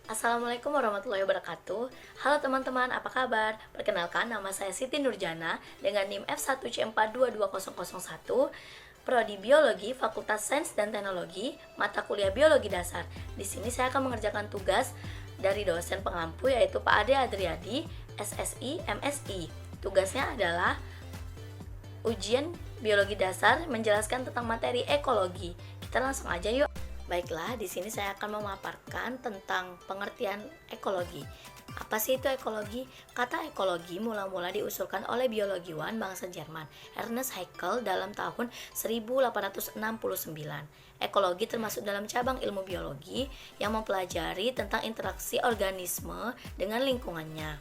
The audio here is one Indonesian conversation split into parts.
Assalamualaikum warahmatullahi wabarakatuh. Halo teman-teman, apa kabar? Perkenalkan, nama saya Siti Nurjana dengan NIM F1C42201, Prodi Biologi, Fakultas Sains dan Teknologi, mata kuliah Biologi Dasar. Di sini saya akan mengerjakan tugas dari dosen pengampu yaitu Pak Ade Adriadi, SSI, MSI. Tugasnya adalah ujian Biologi Dasar menjelaskan tentang materi ekologi. Kita langsung aja yuk. Baiklah, di sini saya akan memaparkan tentang pengertian ekologi. Apa sih itu ekologi? Kata ekologi mula-mula diusulkan oleh biologiwan bangsa Jerman, Ernest Haeckel dalam tahun 1869. Ekologi termasuk dalam cabang ilmu biologi yang mempelajari tentang interaksi organisme dengan lingkungannya.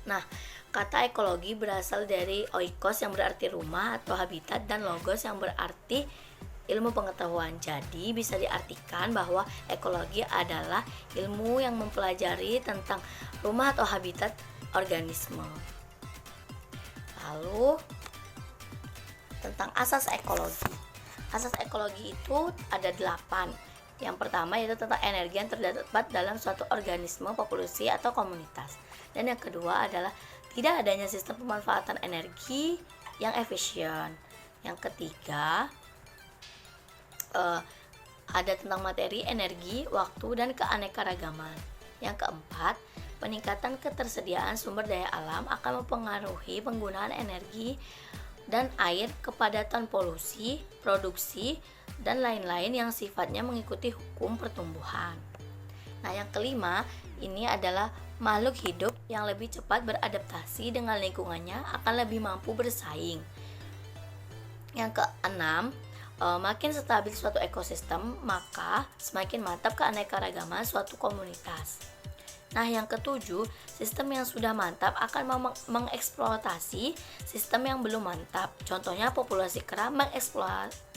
Nah, kata ekologi berasal dari oikos yang berarti rumah atau habitat dan logos yang berarti ilmu pengetahuan. Jadi bisa diartikan bahwa ekologi adalah ilmu yang mempelajari tentang rumah atau habitat organisme. Lalu tentang asas ekologi. Asas ekologi itu ada 8. Yang pertama yaitu tentang energi yang terdapat dalam suatu organisme, populasi atau komunitas. Dan yang kedua adalah tidak adanya sistem pemanfaatan energi yang efisien. Yang ketiga ada tentang materi, energi, waktu, dan keanekaragaman. Yang keempat, peningkatan ketersediaan sumber daya alam akan mempengaruhi penggunaan energi dan air, kepadatan polusi, produksi, dan lain-lain yang sifatnya mengikuti hukum pertumbuhan. Nah, yang kelima, ini adalah makhluk hidup yang lebih cepat beradaptasi dengan lingkungannya akan lebih mampu bersaing. Yang keenam, makin stabil suatu ekosistem, maka semakin mantap keanekaragaman suatu komunitas. Nah, yang ketujuh, sistem yang sudah mantap akan mengeksploitasi sistem yang belum mantap. Contohnya, populasi kera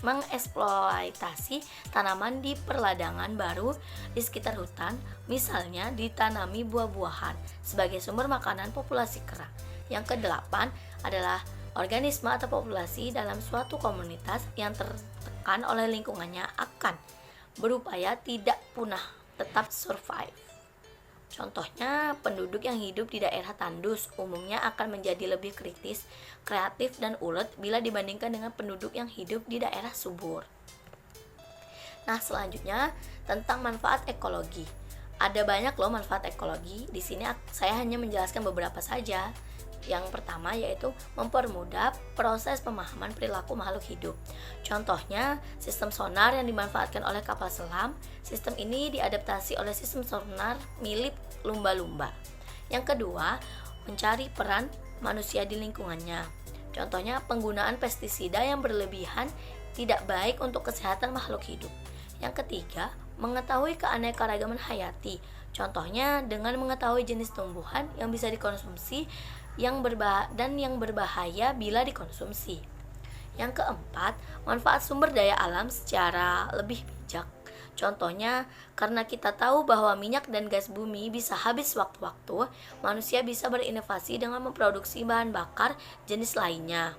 mengeksploitasi tanaman di perladangan baru di sekitar hutan, misalnya ditanami buah-buahan sebagai sumber makanan populasi kera. Yang kedelapan adalah organisme atau populasi dalam suatu komunitas yang tertekan oleh lingkungannya akan berupaya tidak punah, tetap survive. Contohnya, penduduk yang hidup di daerah tandus umumnya akan menjadi lebih kritis, kreatif, dan ulet bila dibandingkan dengan penduduk yang hidup di daerah subur. Nah, selanjutnya tentang manfaat ekologi. Ada banyak loh manfaat ekologi. Di sini saya hanya menjelaskan beberapa saja. Yang pertama yaitu mempermudah proses pemahaman perilaku makhluk hidup. Contohnya, sistem sonar yang dimanfaatkan oleh kapal selam. Sistem ini diadaptasi oleh sistem sonar milik lumba-lumba. Yang kedua, mencari peran manusia di lingkungannya. Contohnya, penggunaan pestisida yang berlebihan tidak baik untuk kesehatan makhluk hidup. Yang ketiga, mengetahui keanekaragaman hayati. Contohnya, dengan mengetahui jenis tumbuhan yang bisa dikonsumsi yang berbahaya bila dikonsumsi. Yang keempat, manfaat sumber daya alam secara lebih bijak. Contohnya, karena kita tahu bahwa minyak dan gas bumi bisa habis waktu-waktu, manusia bisa berinovasi dengan memproduksi bahan bakar jenis lainnya.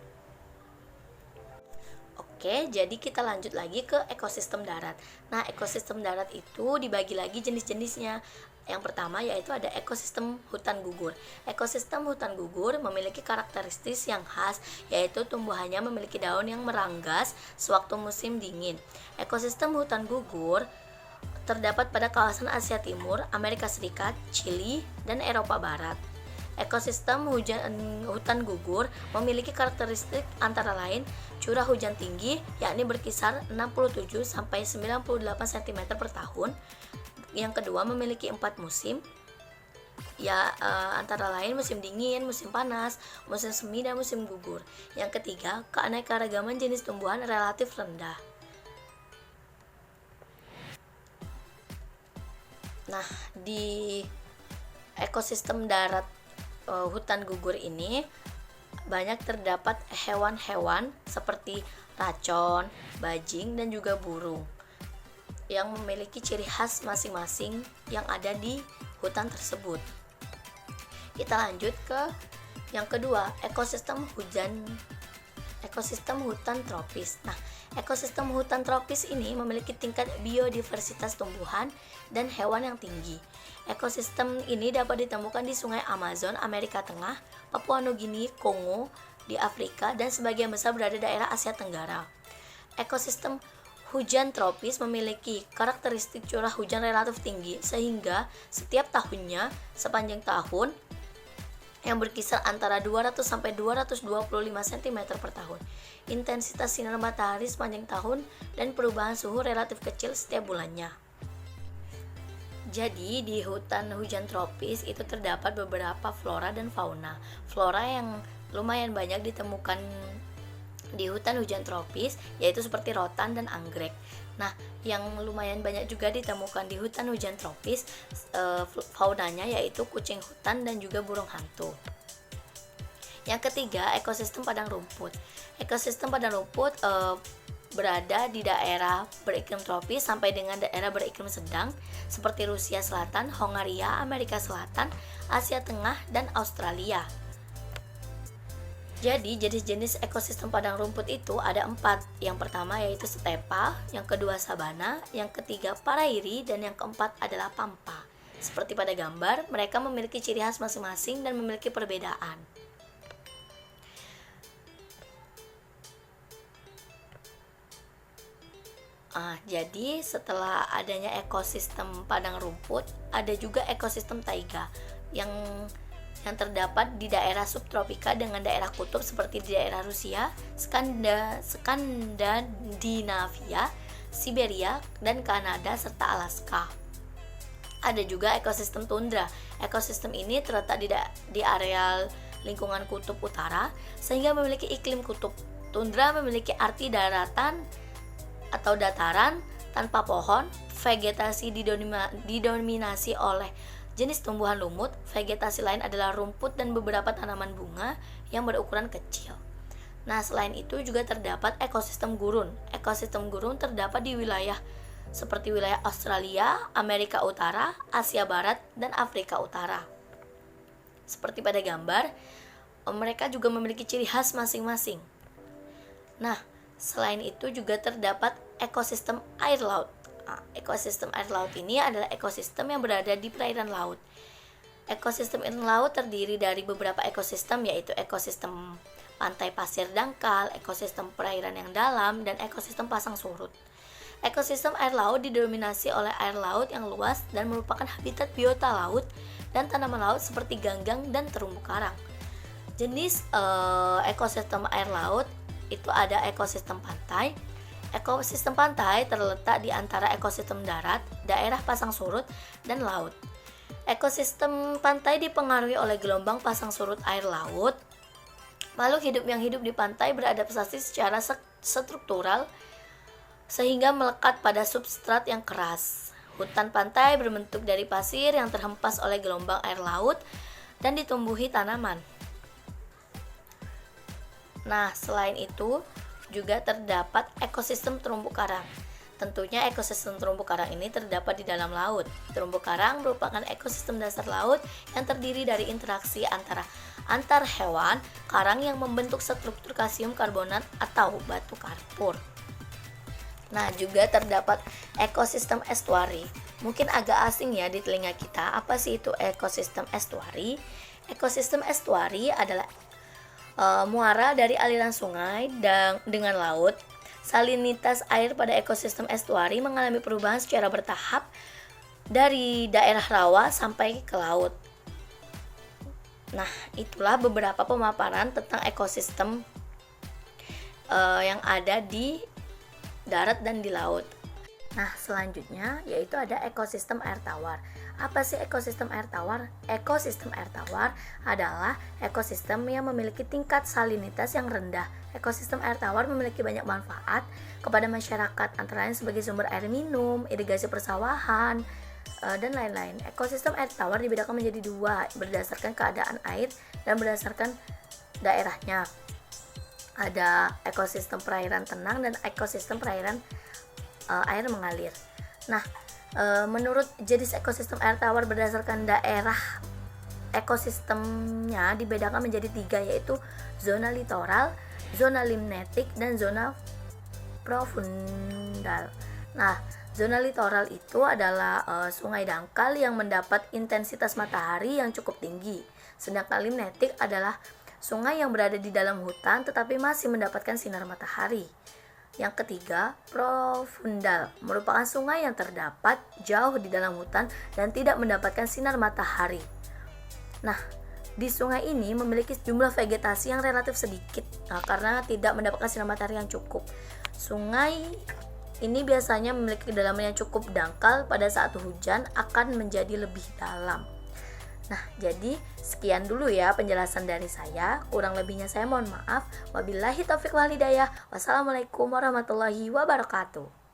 Oke, jadi kita lanjut lagi ke ekosistem darat. Nah, ekosistem darat itu dibagi lagi jenis-jenisnya. Yang pertama yaitu ada ekosistem hutan gugur. Ekosistem hutan gugur memiliki karakteristik yang khas, yaitu tumbuhannya memiliki daun yang meranggas sewaktu musim dingin. Ekosistem hutan gugur terdapat pada kawasan Asia Timur, Amerika Serikat, Chili, dan Eropa Barat. Ekosistem hutan gugur memiliki karakteristik antara lain curah hujan tinggi, yakni berkisar 67 sampai 98 cm per tahun. Yang kedua, memiliki 4 musim, antara lain musim dingin, musim panas, musim semi, dan musim gugur. Yang ketiga, keanekaragaman jenis tumbuhan relatif rendah. Nah, di ekosistem darat hutan gugur ini banyak terdapat hewan-hewan seperti racun, bajing, dan juga burung yang memiliki ciri khas masing-masing yang ada di hutan tersebut. Kita lanjut ke yang kedua, ekosistem hujan Ekosistem hutan tropis. Nah, ekosistem hutan tropis ini memiliki tingkat biodiversitas tumbuhan dan hewan yang tinggi. Ekosistem ini dapat ditemukan di Sungai Amazon, Amerika Tengah, Papua Nugini, Kongo, di Afrika, dan sebagian besar berada di daerah Asia Tenggara. Ekosistem hujan tropis memiliki karakteristik curah hujan relatif tinggi, sehingga setiap tahunnya sepanjang tahun yang berkisar antara 200 sampai 225 cm per tahun. Intensitas sinar matahari sepanjang tahun dan perubahan suhu relatif kecil setiap bulannya. Jadi di hutan hujan tropis itu terdapat beberapa flora dan fauna. Flora yang lumayan banyak ditemukan di hutan hujan tropis yaitu seperti rotan dan anggrek. Nah, yang lumayan banyak juga ditemukan di hutan hujan tropis faunanya yaitu kucing hutan dan juga burung hantu. Yang ketiga, ekosistem padang rumput. Ekosistem padang rumput berada di daerah beriklim tropis sampai dengan daerah beriklim sedang seperti Rusia Selatan, Hongaria, Amerika Selatan, Asia Tengah, dan Australia. Jadi jenis-jenis ekosistem padang rumput itu ada 4. Yang pertama yaitu stepa, yang kedua sabana, yang ketiga parairi, dan yang keempat adalah pampa. Seperti pada gambar, mereka memiliki ciri khas masing-masing dan memiliki perbedaan. Jadi setelah adanya ekosistem padang rumput, ada juga ekosistem taiga yang terdapat di daerah subtropika dengan daerah kutub seperti di daerah Rusia, Skandinavia, Siberia, dan Kanada serta Alaska. Ada juga ekosistem tundra. Ekosistem ini terletak di areal lingkungan kutub utara sehingga memiliki iklim kutub. Tundra memiliki arti daratan atau dataran tanpa pohon, vegetasi didominasi oleh jenis tumbuhan lumut, vegetasi lain adalah rumput dan beberapa tanaman bunga yang berukuran kecil. Nah, selain itu juga terdapat ekosistem gurun. Ekosistem gurun terdapat di wilayah seperti wilayah Australia, Amerika Utara, Asia Barat, dan Afrika Utara. Seperti pada gambar, mereka juga memiliki ciri khas masing-masing. Nah, selain itu juga terdapat ekosistem air laut. Ekosistem air laut ini adalah ekosistem yang berada di perairan laut. Ekosistem air laut terdiri dari beberapa ekosistem yaitu ekosistem pantai pasir dangkal, ekosistem perairan yang dalam, dan ekosistem pasang surut. Ekosistem air laut didominasi oleh air laut yang luas dan merupakan habitat biota laut dan tanaman laut seperti ganggang dan terumbu karang. Jenis ekosistem air laut itu ada ekosistem pantai. Ekosistem pantai terletak di antara ekosistem darat, daerah pasang surut, dan laut. Ekosistem pantai dipengaruhi oleh gelombang pasang surut air laut. Makhluk hidup yang hidup di pantai beradaptasi secara struktural sehingga melekat pada substrat yang keras. Hutan pantai berbentuk dari pasir yang terhempas oleh gelombang air laut dan ditumbuhi tanaman. Nah, selain itu juga terdapat ekosistem terumbu karang. Tentunya ekosistem terumbu karang ini terdapat di dalam laut. Terumbu karang merupakan ekosistem dasar laut yang terdiri dari interaksi antar hewan karang yang membentuk struktur kalsium karbonat atau batu karpur. Nah, juga terdapat ekosistem estuari. Mungkin agak asing ya di telinga kita. Apa sih itu ekosistem estuari? Ekosistem estuari adalah muara dari aliran sungai dan dengan laut. Salinitas air pada ekosistem estuari mengalami perubahan secara bertahap dari daerah rawa sampai ke laut. Nah, itulah beberapa pemaparan tentang ekosistem yang ada di darat dan di laut. Nah, selanjutnya yaitu ada ekosistem air tawar. Apa sih ekosistem air tawar? Ekosistem air tawar adalah ekosistem yang memiliki tingkat salinitas yang rendah. Ekosistem air tawar memiliki banyak manfaat kepada masyarakat, antara lain sebagai sumber air minum, irigasi persawahan, dan lain-lain. Ekosistem air tawar dibedakan menjadi 2 berdasarkan keadaan air dan berdasarkan daerahnya. Ada ekosistem perairan tenang dan ekosistem perairan air mengalir. Nah, menurut jenis ekosistem air tawar berdasarkan daerah ekosistemnya dibedakan menjadi 3 yaitu zona litoral, zona limnetik, dan zona profundal. Nah, zona litoral itu adalah sungai dangkal yang mendapat intensitas matahari yang cukup tinggi. Sedangkan limnetik adalah sungai yang berada di dalam hutan tetapi masih mendapatkan sinar matahari. Yang ketiga, profundal merupakan sungai yang terdapat jauh di dalam hutan dan tidak mendapatkan sinar matahari. Nah, di sungai ini memiliki jumlah vegetasi yang relatif sedikit karena tidak mendapatkan sinar matahari yang cukup. Sungai ini biasanya memiliki kedalaman yang cukup dangkal, pada saat hujan akan menjadi lebih dalam. Nah, jadi sekian dulu ya penjelasan dari saya. Kurang lebihnya saya mohon maaf. Wabillahi taufiq wal hidayah. Wassalamualaikum warahmatullahi wabarakatuh.